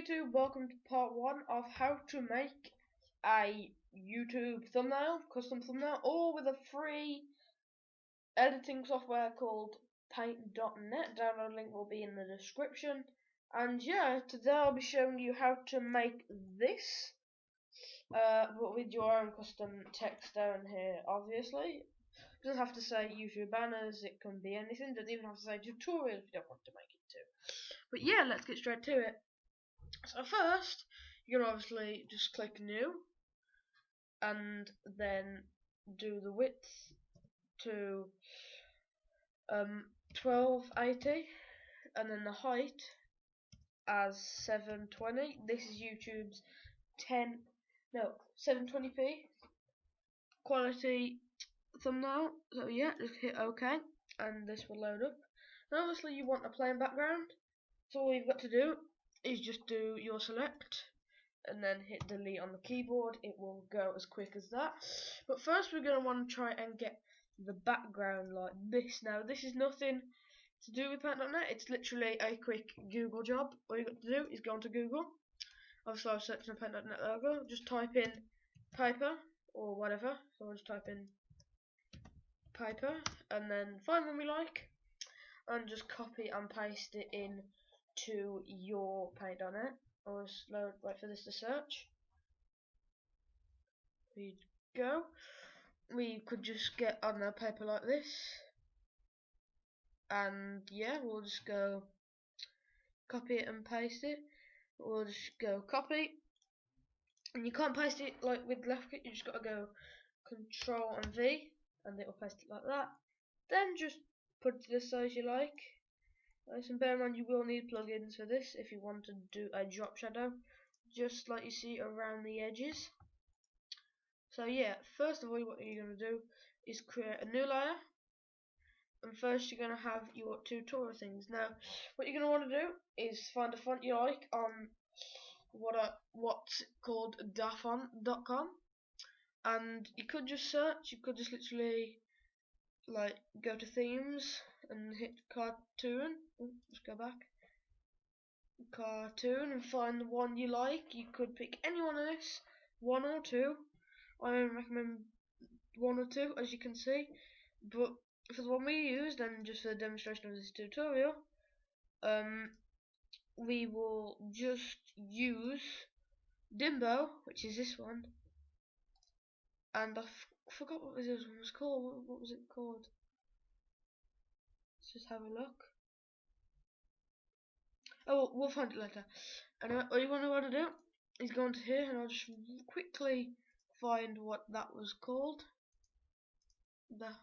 YouTube, welcome to part 1 of how to make a YouTube thumbnail, custom thumbnail, all with a free editing software called Paint.net. Download link will be in the description. And yeah, today I'll be showing you how to make this, but with your own custom text down here, obviously. It doesn't have to say YouTube banners, it can be anything. It doesn't even have to say tutorial if you don't want to make it too. But yeah, let's get straight to it. So first, you can obviously just click new, and then do the width to 1280, and then the height as 720. This is YouTube's 720p quality thumbnail. So yeah, just hit OK, and this will load up. And obviously, you want a plain background. So all you've got to do is just do your select and then hit delete on the keyboard. It will go as quick as that. But first we're going to want to try and get the background like this. Now this is nothing to do with Paint.net, it's literally a quick Google job. All you've got to do is go onto Google. Obviously I was searching the Paint.net logo, just type in paper or whatever. So I'll just type in paper and then find one we like and just copy and paste it in to your Paint.net. I'll just wait for this to search. There you go. We could just get on a paper like this, and yeah, we'll just go copy it and paste it. We'll just go copy, and you can't paste it like with left click. You just got to go Control and V, and it will paste it like that. Then just put it to the size you like. And bear in mind, you will need plugins for this if you want to do a drop shadow, just like you see around the edges. So yeah, first of all, what you're going to do is create a new layer, and first you're going to have your tutorial things. Now, what you're going to want to do is find a font you like on what's called dafont.com, and you could just search. You could just literally like go to themes and hit cartoon. Let's go back. Cartoon and find the one you like. You could pick any one of this, one or two. I recommend one or two, as you can see. But for the one we used, and just for the demonstration of this tutorial, we will just use Dimbo, which is this one. And I forgot what this one was called. What was it called? Let's just have a look. Oh, we'll find it later. Anyway, all you want to do is go into here, and I'll just quickly find what that was called. The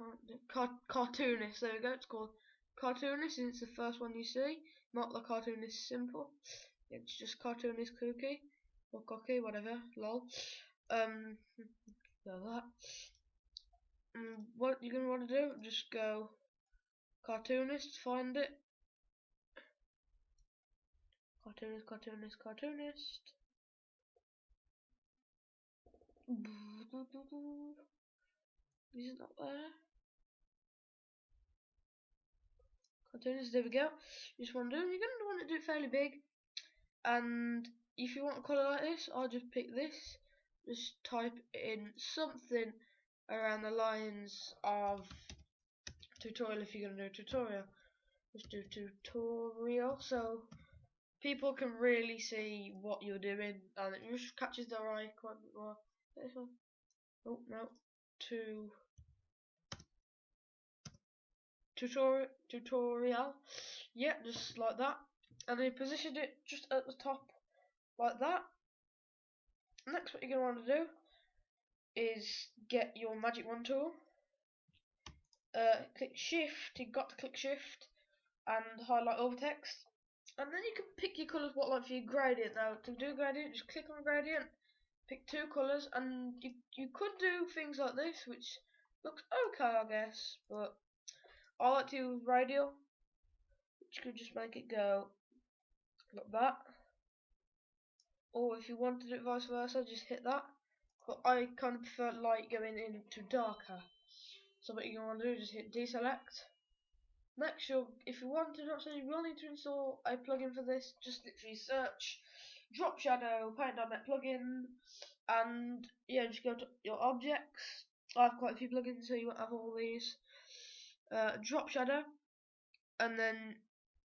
cartoonist. There we go. It's called cartoonist, and it's the first one you see. Not the cartoonist simple. It's just cartoonist cookie or cocky, whatever. Lol. So that. What you're gonna want to do? Just go cartoonist. Find it. Cartoonist, cartoonist, cartoonist. Is it not there? Cartoonist, there we go. You just want to do, you're going to want to do it fairly big. And if you want a colour like this, I'll just pick this. Just type in something around the lines of tutorial if you're going to do a tutorial. Just do tutorial so people can really see what you're doing, and it just catches their eye quite a bit more. This one. Oh no. Tutorial. Yeah, just like that. And then position it just at the top like that. Next, what you're going to want to do is get your magic wand tool. Click shift. You've got to click shift and highlight over text. And then you can pick your colours what like for your gradient. Now to do gradient, just click on gradient, pick two colours, and you could do things like this, which looks okay I guess, but I like to use radial, which could just make it go like that. Or if you want to do it vice versa, just hit that. But I kind of prefer light going into darker. So what you're going to do is just hit deselect. Next, if you want to do it, you will need to install a plugin for this. Just literally search drop shadow, paint.net plugin, and yeah, just go to your objects. I have quite a few plugins, so you won't have all these. Drop shadow, and then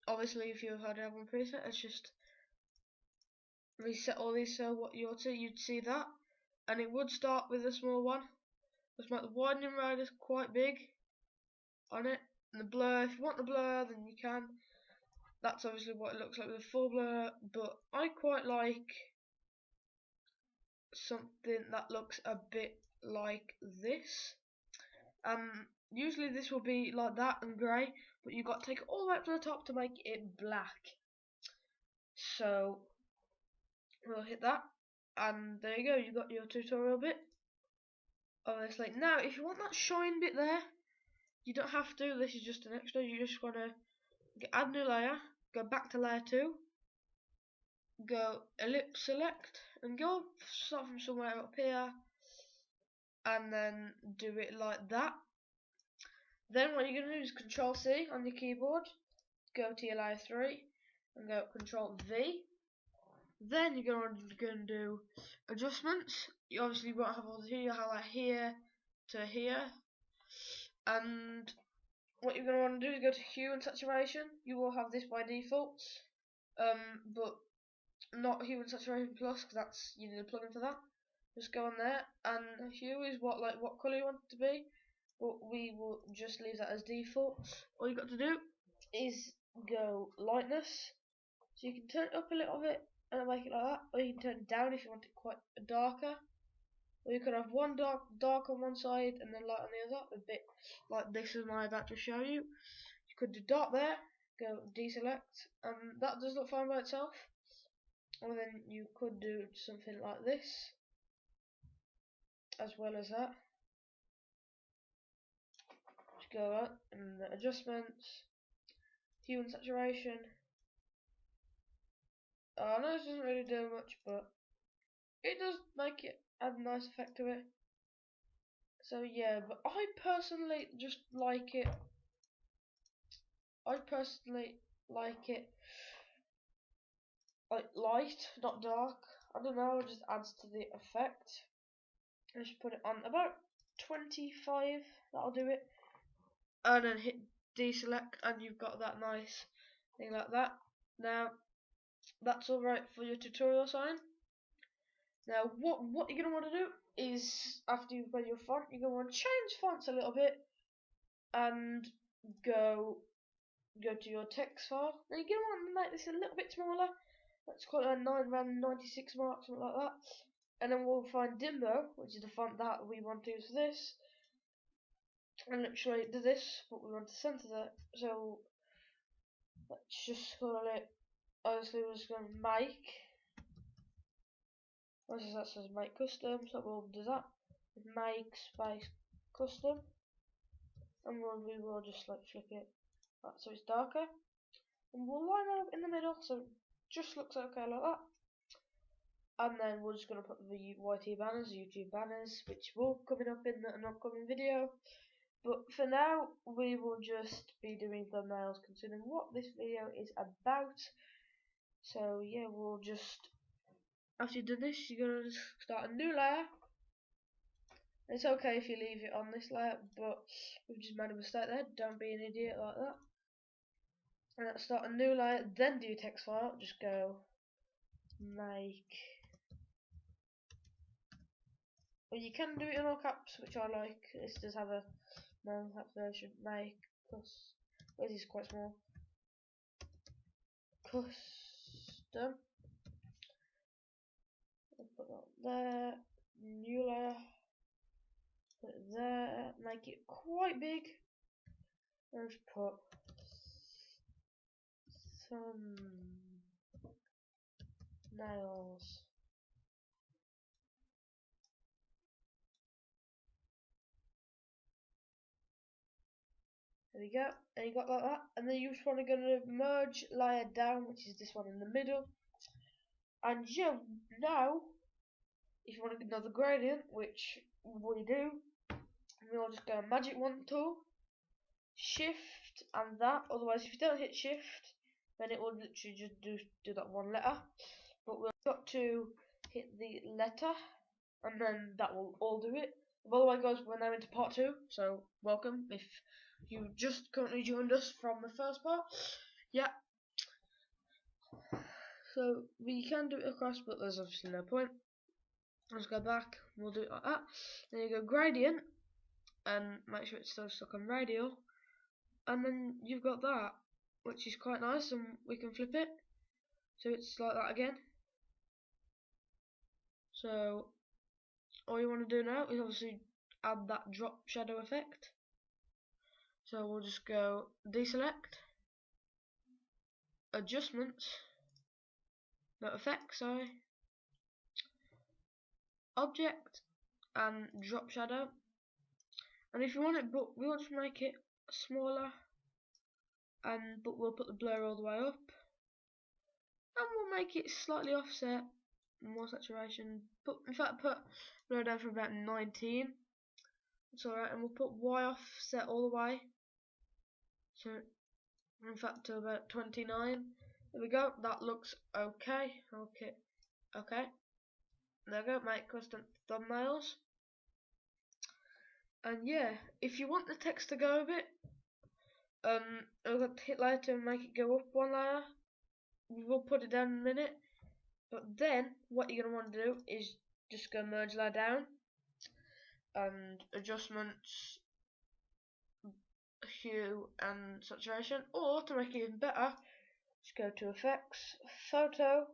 obviously if you've had one preset, it's just reset all these. So what you ought to, you'd see that, and it would start with a small one. Just make the widening radius quite big on it, and the blur. If you want the blur, then you can. That's obviously what it looks like with a full blur, but I quite like something that looks a bit like this. Usually this will be like that and grey, but you've got to take it all the way up to the top to make it black. So we'll hit that, and there you go, you got your tutorial bit. Obviously, now if you want that shine bit there, you don't have to. This is just an extra. You just want to add new layer, go back to layer 2, go ellipse select, and go start from somewhere up here, and then do it like that. Then what you're going to do is Control C on your keyboard, go to your layer 3, and go Control V. Then you're going to do adjustments. You obviously won't have all here, you'll have like here to here. And what you're going to want to do is go to hue and saturation. You will have this by default, but not hue and saturation plus, because that's, you need a plugin for that. Just go on there, and hue is what colour you want it to be, but we will just leave that as default. All you got to do is go lightness, so you can turn it up a little bit and make it like that, or you can turn it down if you want it quite darker, or you could have one dark on one side and then light on the other, a bit like this is my about to show you. You could do dark there, go deselect, and that does look fine by itself. Or then you could do something like this, as well as that. Just go out and adjustments, hue and saturation. I know this doesn't really do much, but it does make it add a nice effect to it. So yeah, but I personally just like it. Like light, not dark. I don't know, it just adds to the effect. Just put it on about 25, that'll do it. And then hit deselect, and you've got that nice thing like that. Now, that's alright for your tutorial sign. Now, what you're going to want to do is, after you've got your font, you're going to want to change fonts a little bit, and go to your text file. Now you're going to want to make this a little bit smaller. Let's call it a 996 mark, something like that. And then we'll find Dimbo, which is the font that we want to use for this. And literally do this, but we want to center that. So let's just call it, obviously we're just going to make. Obviously that says make custom, so we'll do that. Make space custom. And we will just like flick it so it's darker. And we'll line it up in the middle so it just looks okay like that. And then we're just going to put the YT banners, YouTube banners, which will coming up in an upcoming video. But for now, we will just be doing thumbnails considering what this video is about. So yeah, we'll just, after you've done this, you're going to just start a new layer. It's okay if you leave it on this layer, but we've just made a mistake there. Don't be an idiot like that. And let's start a new layer, then do your text file. Just go make. Well, you can do it in all caps, which I like. This does have a non-caps version. Make this is quite small. Custom. I'll put that there. New layer. Put it there. Make it quite big. And just put thumbnails. There we go, and you got like that, and then you just want to go to merge layer down, which is this one in the middle. And yeah, now if you want to get another gradient, which we do, we'll just go magic wand tool, shift and that. Otherwise, if you don't hit shift, then it will literally just do that one letter. but we've got to hit the letter, and then that will all do it. By the way, guys, we're now into part 2, so welcome if you just currently joined us from the first part. Yeah. So we can do it across, but there's obviously no point. Let's go back. We'll do it like that. Then you go gradient, and make sure it's still stuck on radial, and then you've got that, which is quite nice, and we can flip it so it's like that again. So all you want to do now is obviously add that drop shadow effect. So we'll just go deselect, adjustments, no effect, sorry, object, and drop shadow. And if you want it, but we want to make it smaller, but we'll put the blur all the way up, and we'll make it slightly offset, more saturation. In fact, put blur down for about 19. It's alright, and we'll put Y offset all the way. So, in fact, to about 29. There we go. That looks okay. Okay. There we go. Make custom thumbnails. And yeah, if you want the text to go a bit, I'll have to hit layer and make it go up one layer. We will put it down in a minute. But then, what you're gonna want to do is just go merge layer down, and adjustments, hue and saturation, or to make it even better, just go to effects, photo,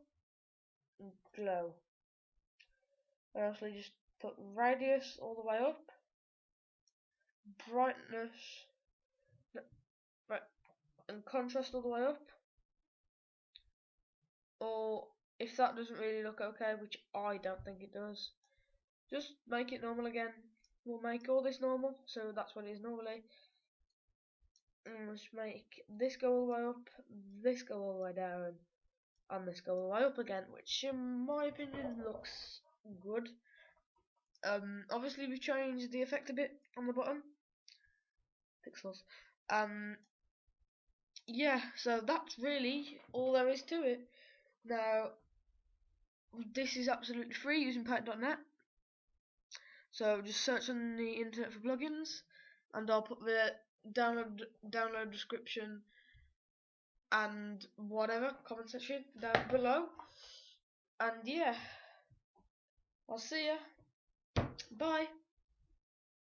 and glow. And also just put radius all the way up, brightness, right, and contrast all the way up. Or if that doesn't really look okay, which I don't think it does, just make it normal again. We'll make all this normal, so that's what it is normally. And let's make this go all the way up, this go all the way down, and this go all the way up again, which in my opinion looks good. Obviously we've changed the effect a bit on the bottom, pixels. Yeah, so that's really all there is to it. Now, this is absolutely free using Paint.net. So just search on the internet for plugins, and I'll put the download description and whatever comment section down below. And yeah, I'll see ya. Bye.